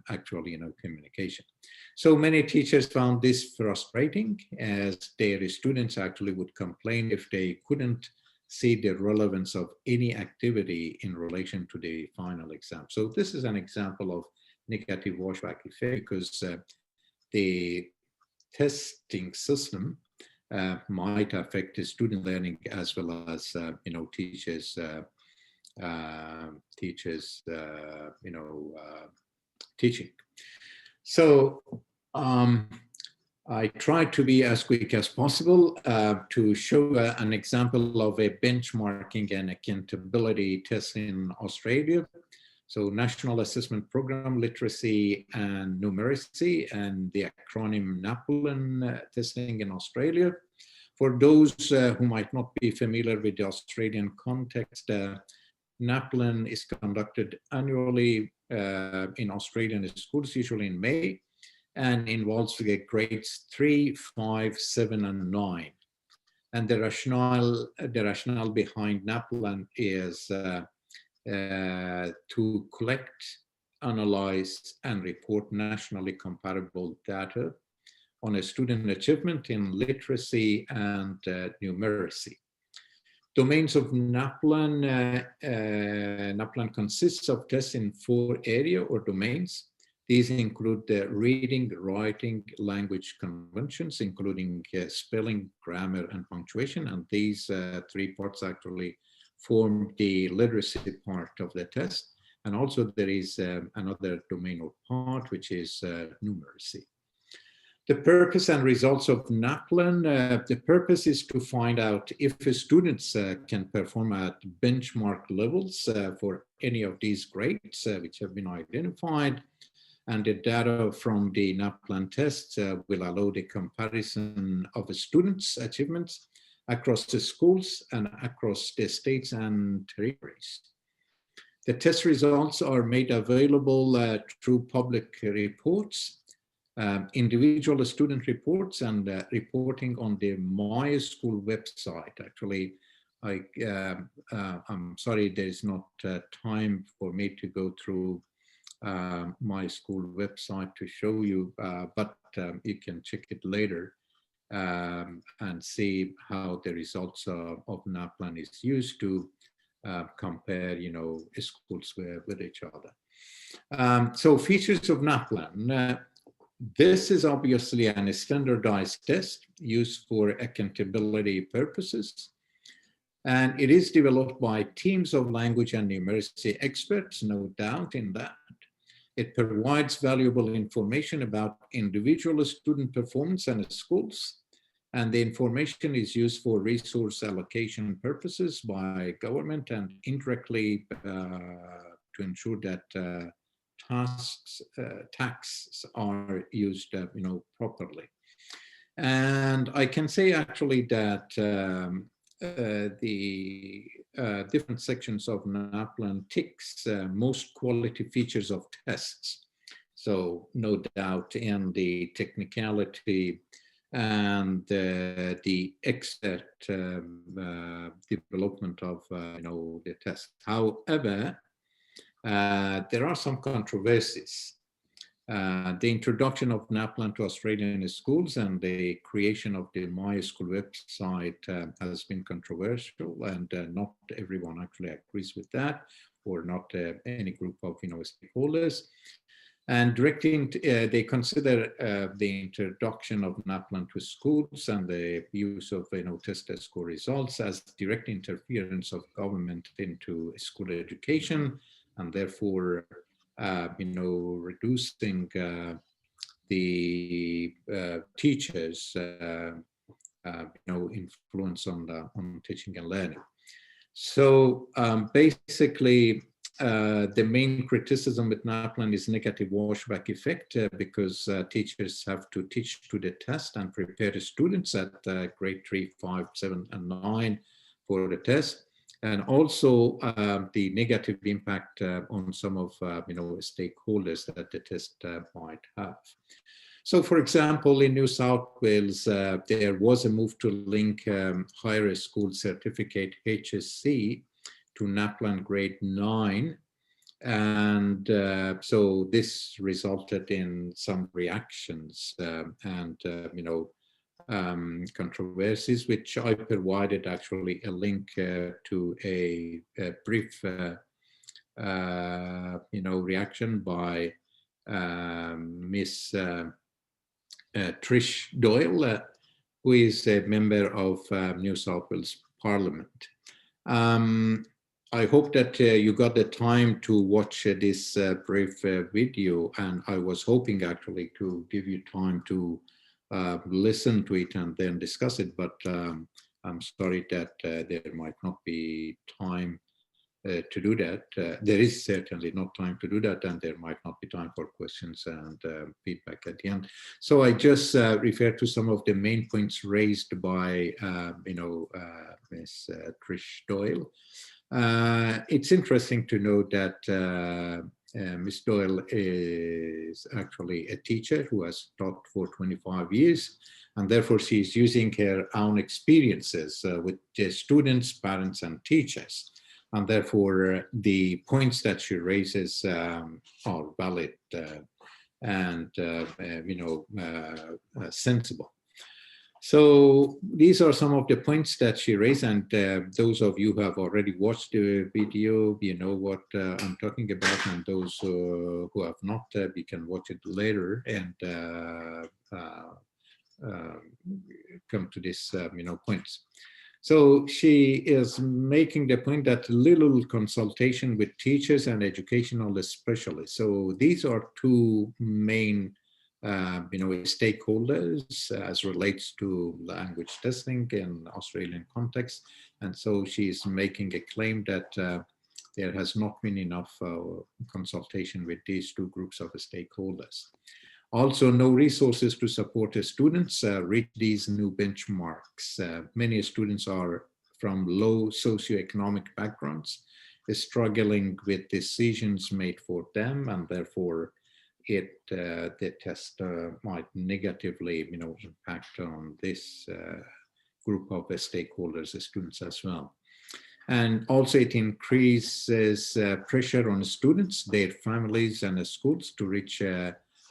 Speaker 2: actual, communication. So many teachers found this frustrating, as their students actually would complain if they couldn't see the relevance of any activity in relation to the final exam. So this is an example of negative washback effect, because the testing system might affect the student learning as well as teachers teaching. So I tried to be as quick as possible to show an example of a benchmarking and accountability test in Australia. So National Assessment Program, Literacy and Numeracy, and the acronym NAPLAN testing in Australia. For those who might not be familiar with the Australian context, NAPLAN is conducted annually in Australian schools, usually in May, and involves grades 3, 5, 7, and 9. And the rationale behind NAPLAN is to collect, analyze, and report nationally comparable data on a student achievement in literacy and numeracy. Domains of NAPLAN. NAPLAN consists of tests in 4 areas or domains. These include the reading, writing, language conventions, including spelling, grammar, and punctuation. And these 3 parts actually form the literacy part of the test. And also there is another domain or part, which is numeracy. The purpose and results of NAPLAN. The purpose is to find out if students can perform at benchmark levels for any of these grades which have been identified. And the data from the NAPLAN tests will allow the comparison of the students' achievements across the schools and across the states and territories. The test results are made available through public reports, individual student reports, and reporting on the My School website. Actually, I'm sorry, there is not time for me to go through My School website to show you, but you can check it later and see how the results of NAPLAN is used to compare, schools with each other. So features of NAPLAN. This is obviously a standardized test used for accountability purposes. And it is developed by teams of language and numeracy experts, no doubt in that. It provides valuable information about individual student performance and schools. And the information is used for resource allocation purposes by government and indirectly to ensure that tasks are used properly. And I can say actually that the different sections of NAPLAN ticks most quality features of tests. So no doubt in the technicality and the expert development of the test. However, there are some controversies. The introduction of NAPLAN to Australian schools and the creation of the My School website has been controversial, and not everyone actually agrees with that, or not any group of stakeholders. And they consider the introduction of NAPLAN to schools and the use of test score results as direct interference of government into school education, and therefore reducing the teachers' influence on teaching and learning. So basically, the main criticism with NAPLAN is negative washback effect because teachers have to teach to the test and prepare the students at grade 3, 5, 7, and 9 for the test. And also the negative impact on some of stakeholders that the test might have. So, for example, in New South Wales, there was a move to link higher school certificate HSC to NAPLAN grade 9. And so this resulted in some reactions and controversies, which I provided actually a link to a brief reaction by Miss Trish Doyle, who is a member of New South Wales Parliament. I hope that you got the time to watch this brief video, and I was hoping actually to give you time to listen to it and then discuss it, but I'm sorry that there might not be time to do that. There is certainly not time to do that, and there might not be time for questions and feedback at the end. So I just refer to some of the main points raised by Ms. Trish Doyle. It's interesting to know that Ms. Doyle is actually a teacher who has taught for 25 years, and therefore she's using her own experiences with the students, parents, and teachers. And therefore, the points that she raises are valid and sensible. So these are some of the points that she raised, and those of you who have already watched the video, you know what I'm talking about, and those who have not, we can watch it later and come to this, points. So she is making the point that little consultation with teachers and educational specialists. So these are two main stakeholders as relates to language testing in Australian context. And so she's making a claim that there has not been enough consultation with these two groups of stakeholders. Also, no resources to support the students reach these new benchmarks. Many students are from low socioeconomic backgrounds, struggling with decisions made for them, and therefore the test might negatively, impact on this group of stakeholders, the students as well. And also it increases pressure on students, their families, and the schools to reach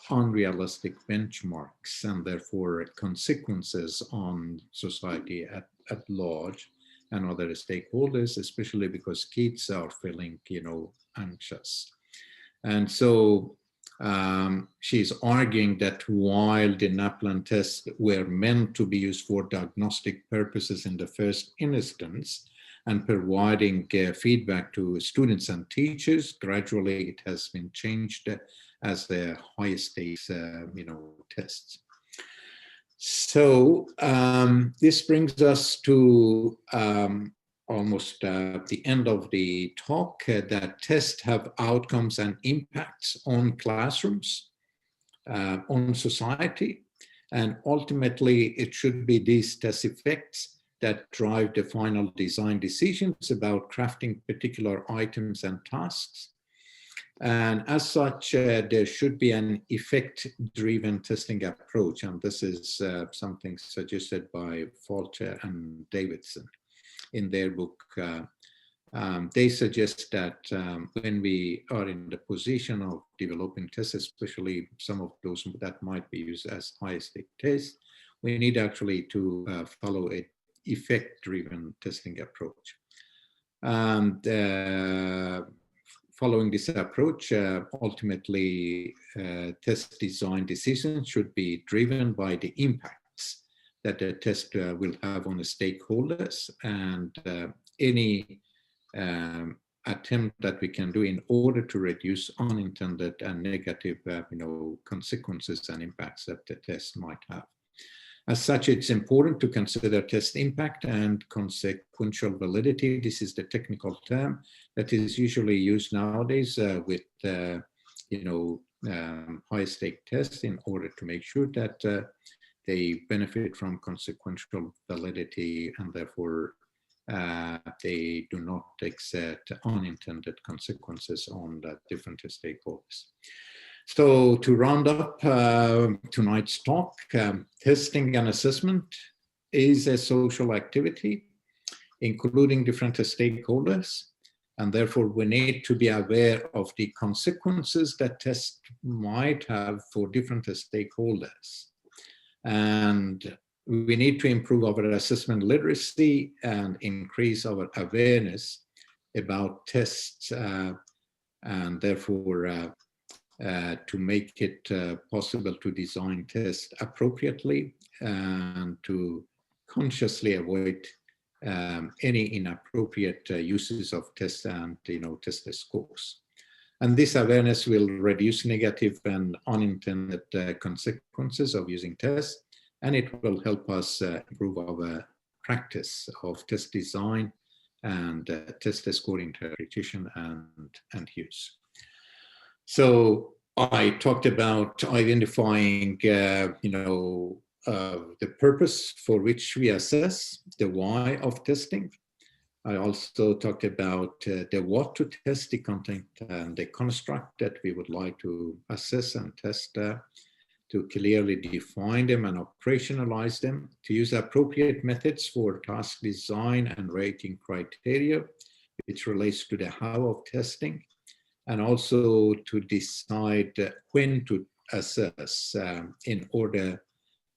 Speaker 2: unrealistic benchmarks, and therefore consequences on society at large and other stakeholders, especially because kids are feeling, anxious. And so she's arguing that while the NAPLAN tests were meant to be used for diagnostic purposes in the first instance and providing feedback to students and teachers, gradually it has been changed as the high stakes, tests. So this brings us to almost the end of the talk, that tests have outcomes and impacts on classrooms, on society, and ultimately it should be these test effects that drive the final design decisions about crafting particular items and tasks. And as such, there should be an effect-driven testing approach, and this is something suggested by Falcher and Davidson in their book. They suggest that when we are in the position of developing tests, especially some of those that might be used as high-stake tests, we need actually to follow an effect-driven testing approach. And following this approach, ultimately, test design decisions should be driven by the impacts that the test will have on the stakeholders, and any attempt that we can do in order to reduce unintended and negative consequences and impacts that the test might have. As such, it's important to consider test impact and consequential validity. This is the technical term that is usually used nowadays with high-stake tests in order to make sure that they benefit from consequential validity, and therefore they do not exert unintended consequences on the different stakeholders. So to round up tonight's talk, testing and assessment is a social activity, including different stakeholders, and therefore we need to be aware of the consequences that tests might have for different stakeholders. And we need to improve our assessment literacy and increase our awareness about tests, and therefore to make it possible to design tests appropriately and to consciously avoid any inappropriate uses of tests and test scores. And this awareness will reduce negative and unintended consequences of using tests, and it will help us improve our practice of test design and test score interpretation and use. So I talked about identifying, the purpose for which we assess, the why of testing. I also talked about the what to test, the content and the construct that we would like to assess and test, to clearly define them and operationalize them, to use appropriate methods for task design and rating criteria, which relates to the how of testing, and also to decide when to assess in order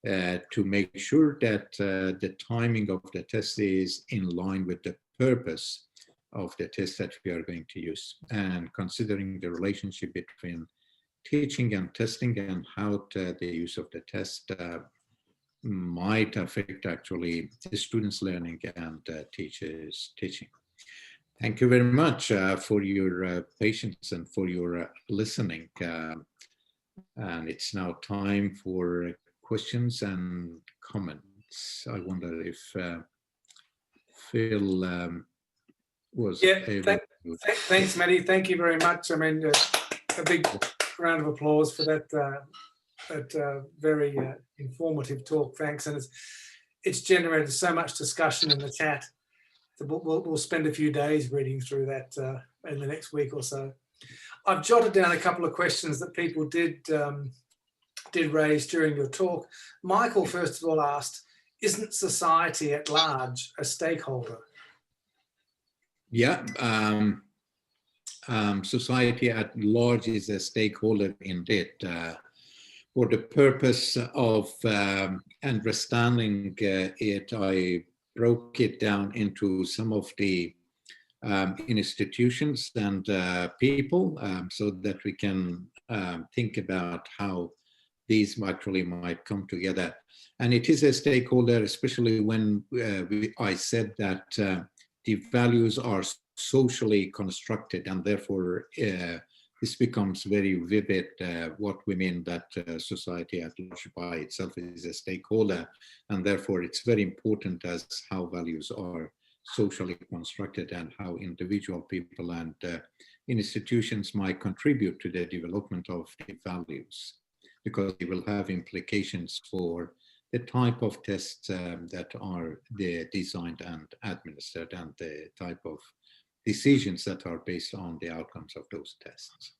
Speaker 2: to make sure that the timing of the test is in line with the purpose of the test that we are going to use, and considering the relationship between teaching and testing and how the use of the test might affect actually the students' learning and teachers' teaching. Thank you very much for your patience and for your listening. And it's now time for questions and comments. I wonder if Phil was able to...
Speaker 1: Thanks, Matty. Thank you very much. I mean, a big round of applause for that very informative talk. Thanks. And it's generated so much discussion in the chat. We'll spend a few days reading through that in the next week or so. I've jotted down a couple of questions that people did raise during your talk. Michael, first of all, asked, isn't society at large a stakeholder?
Speaker 2: Yeah, society at large is a stakeholder indeed. For the purpose of understanding it, I broke it down into some of the institutions and people so that we can think about how these actually might come together. And it is a stakeholder, especially when I said that the values are socially constructed, and therefore this becomes very vivid what we mean that society at large by itself is a stakeholder, and therefore it's very important as how values are socially constructed and how individual people and institutions might contribute to the development of the values, because they will have implications for the type of tests that are designed and administered, and the type of decisions that are based on the outcomes of those tests.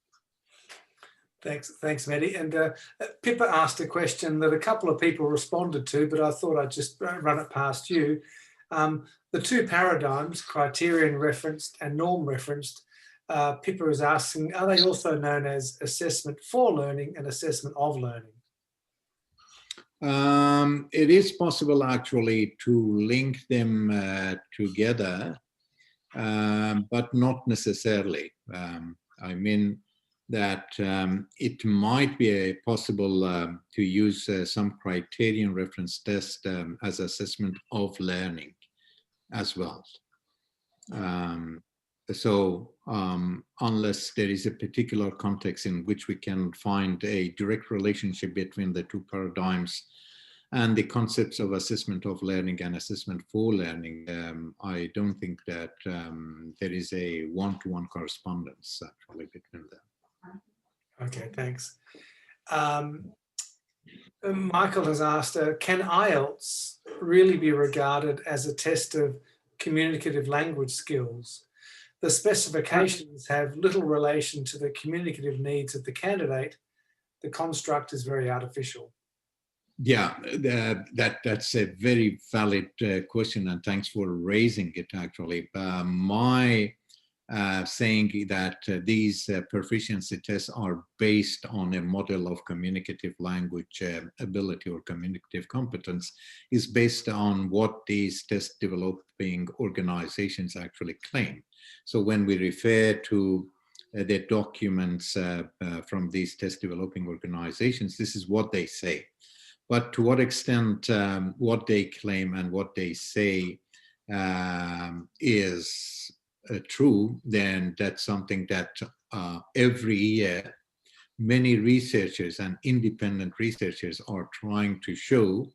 Speaker 1: Thanks, Matty. And Pippa asked a question that a couple of people responded to, but I thought I'd just run it past you. The two paradigms, criterion referenced and norm referenced, Pippa is asking, are they also known as assessment for learning and assessment of learning?
Speaker 2: It is possible actually to link them together, but not necessarily. I mean that it might be possible to use some criterion reference test as assessment of learning as well. So unless there is a particular context in which we can find a direct relationship between the two paradigms and the concepts of assessment of learning and assessment for learning, I don't think that there is a one-to-one correspondence actually between them.
Speaker 1: Okay, thanks. Michael has asked, can IELTS really be regarded as a test of communicative language skills? The specifications have little relation to the communicative needs of the candidate. The construct is very artificial.
Speaker 2: Yeah, that's a very valid question, and thanks for raising it actually. My saying that these proficiency tests are based on a model of communicative language ability or communicative competence is based on what these test developing organizations actually claim. So when we refer to the documents from these test developing organizations, this is what they say. But to what extent what they claim and what they say is true, then that's something that every year many researchers and independent researchers are trying to show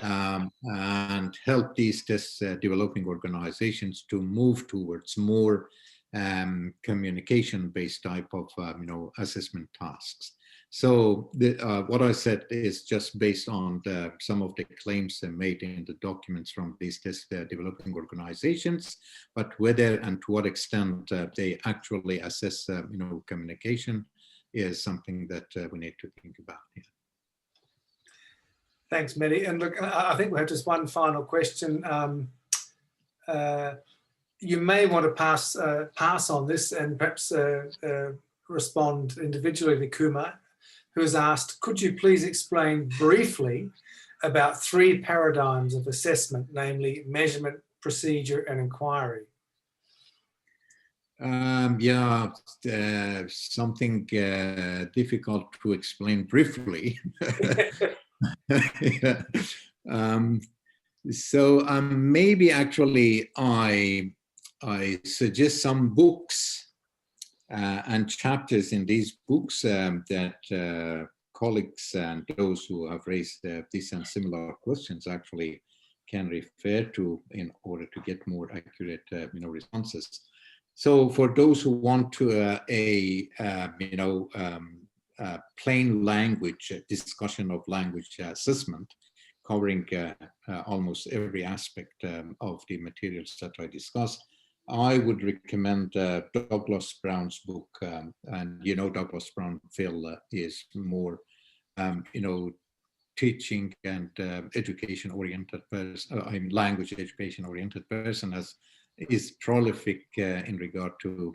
Speaker 2: and help these test developing organizations to move towards more communication-based type of assessment tasks. So what I said is just based on some of the claims made in the documents from these test developing organizations, but whether and to what extent they actually assess communication is something that we need to think about here.
Speaker 1: Thanks, Matty. And look, I think we have just one final question. You may want to pass on this and perhaps respond individually to Kumar, who has asked, could you please explain briefly about 3 paradigms of assessment, namely measurement, procedure, and inquiry.
Speaker 2: Yeah, something difficult to explain briefly. Yeah. So maybe actually I suggest some books and chapters in these books that colleagues and those who have raised these and similar questions actually can refer to in order to get more accurate responses. So for those who want to plain language discussion of language assessment, covering almost every aspect of the materials that I discussed, I would recommend Douglas Brown's book. And Douglas Brown, Phil, is more teaching and education oriented person, language education oriented person, as is prolific in regard to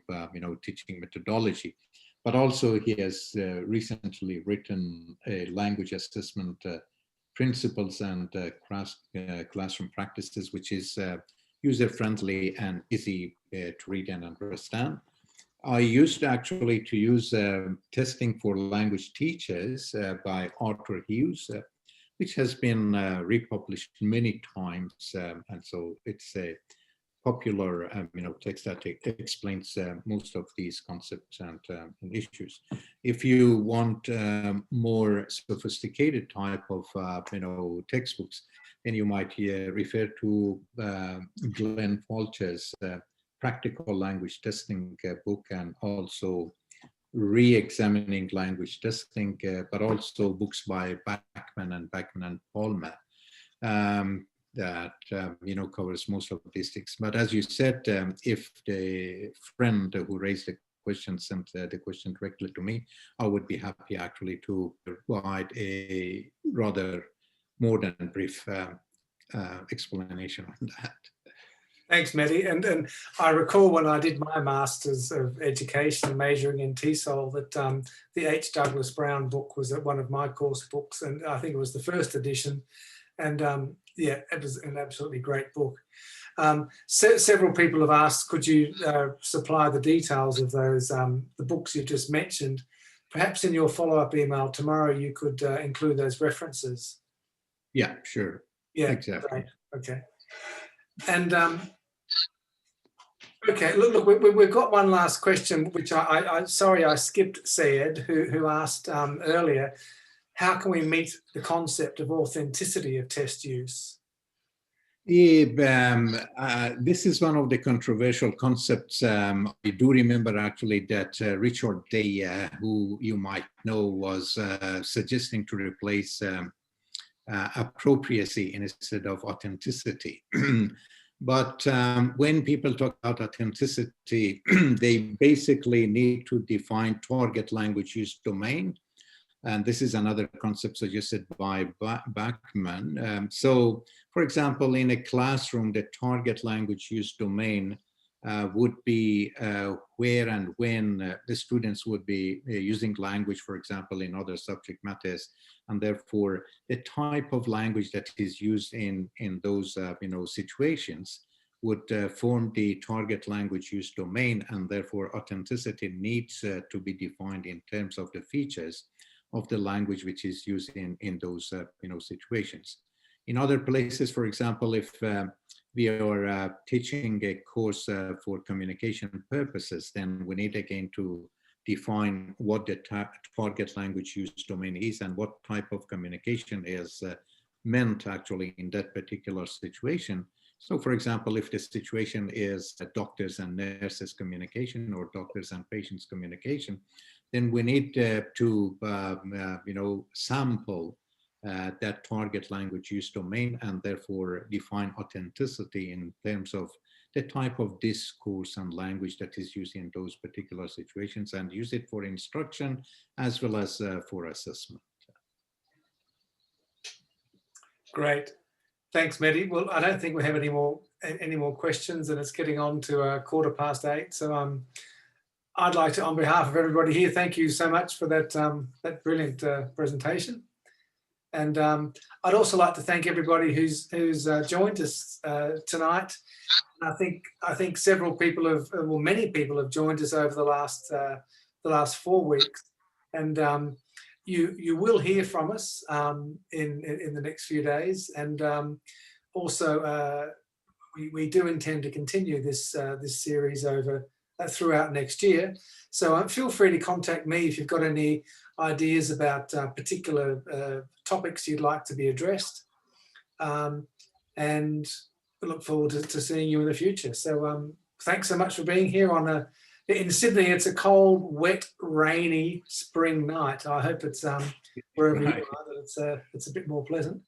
Speaker 2: teaching methodology, but also he has recently written a language assessment principles and classroom practices, which is user-friendly and easy to read and understand. I used actually to use Testing for Language Teachers by Arthur Hughes, which has been republished many times, and so it's a popular text that explains most of these concepts and issues. If you want more sophisticated type of textbooks, then you might refer to Glenn Falcher's Practical Language Testing book, and also Re-examining Language Testing, but also books by Bachman and Palmer. That covers most of these things. But as you said, if the friend who raised the question sent the question directly to me, I would be happy actually to provide a rather more than brief explanation on that.
Speaker 1: Thanks, Mehdi. And I recall when I did my Masters of Education majoring in TESOL that the H. Douglas Brown book was one of my course books, and I think it was the first edition. And yeah, it was an absolutely great book. Several people have asked, could you supply the details of those, the books you just mentioned? Perhaps in your follow-up email tomorrow, you could include those references.
Speaker 2: Yeah, sure.
Speaker 1: Yeah,
Speaker 2: exactly.
Speaker 1: Great. Okay. And okay, look, we've got one last question, which sorry, I skipped Syed, who asked earlier, how can we meet the concept of authenticity of test use?
Speaker 2: This is one of the controversial concepts. I do remember actually that Richard Day, who you might know, was suggesting to replace appropriacy instead of authenticity. But when people talk about authenticity, they basically need to define target language use domain. And this is another concept suggested by Bachman. So, for example, in a classroom, the target language use domain would be where and when the students would be using language, for example, in other subject matters, and therefore the type of language that is used in those situations would form the target language use domain, and therefore authenticity needs to be defined in terms of the features of the language which is used in those situations. In other places, for example, if we are teaching a course for communication purposes, then we need again to define what the target language use domain is and what type of communication is meant actually in that particular situation. So, for example, if the situation is doctors and nurses communication or doctors and patients communication, then we need to sample that target language use domain and therefore define authenticity in terms of the type of discourse and language that is used in those particular situations, and use it for instruction as well as for assessment.
Speaker 1: Great. Thanks, Mehdi. Well, I don't think we have any more questions, and it's getting on to 8:15. So I'd like to, on behalf of everybody here, thank you so much for that, that brilliant presentation. And I'd also like to thank everybody who's joined us tonight. And I think several people have, well, many people have joined us over the last 4 weeks, and you will hear from us in the next few days, and also we do intend to continue this this series over throughout next year. So feel free to contact me if you've got any ideas about particular topics you'd like to be addressed, and we look forward to seeing you in the future. So thanks so much for being here on in Sydney. It's a cold, wet, rainy spring night. I hope it's wherever you are that it's a bit more pleasant.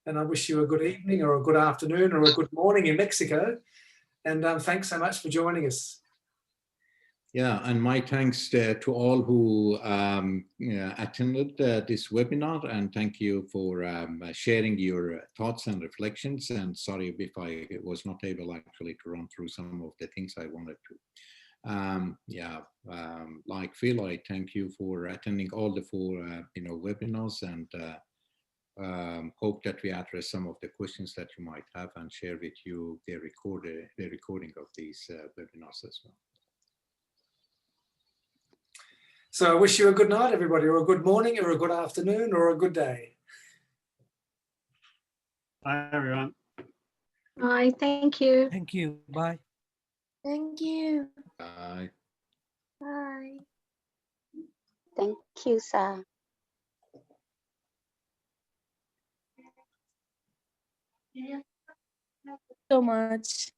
Speaker 1: And I wish you a good evening or a good afternoon or a good morning in Mexico. And thanks so much for joining us.
Speaker 2: Yeah, and my thanks to all who attended this webinar, and thank you for sharing your thoughts and reflections. And sorry if I was not able actually to run through some of the things I wanted to. Like Phil, I thank you for attending all the 4 webinars, and hope that we address some of the questions that you might have and share with you the recording of these webinars as well.
Speaker 1: So I wish you a good night, everybody, or a good morning, or a good afternoon, or a good day.
Speaker 3: Bye, everyone.
Speaker 4: Bye. Thank you.
Speaker 5: Thank you. Bye.
Speaker 6: Thank you.
Speaker 2: Bye.
Speaker 6: Bye.
Speaker 7: Thank you, sir.
Speaker 6: So much.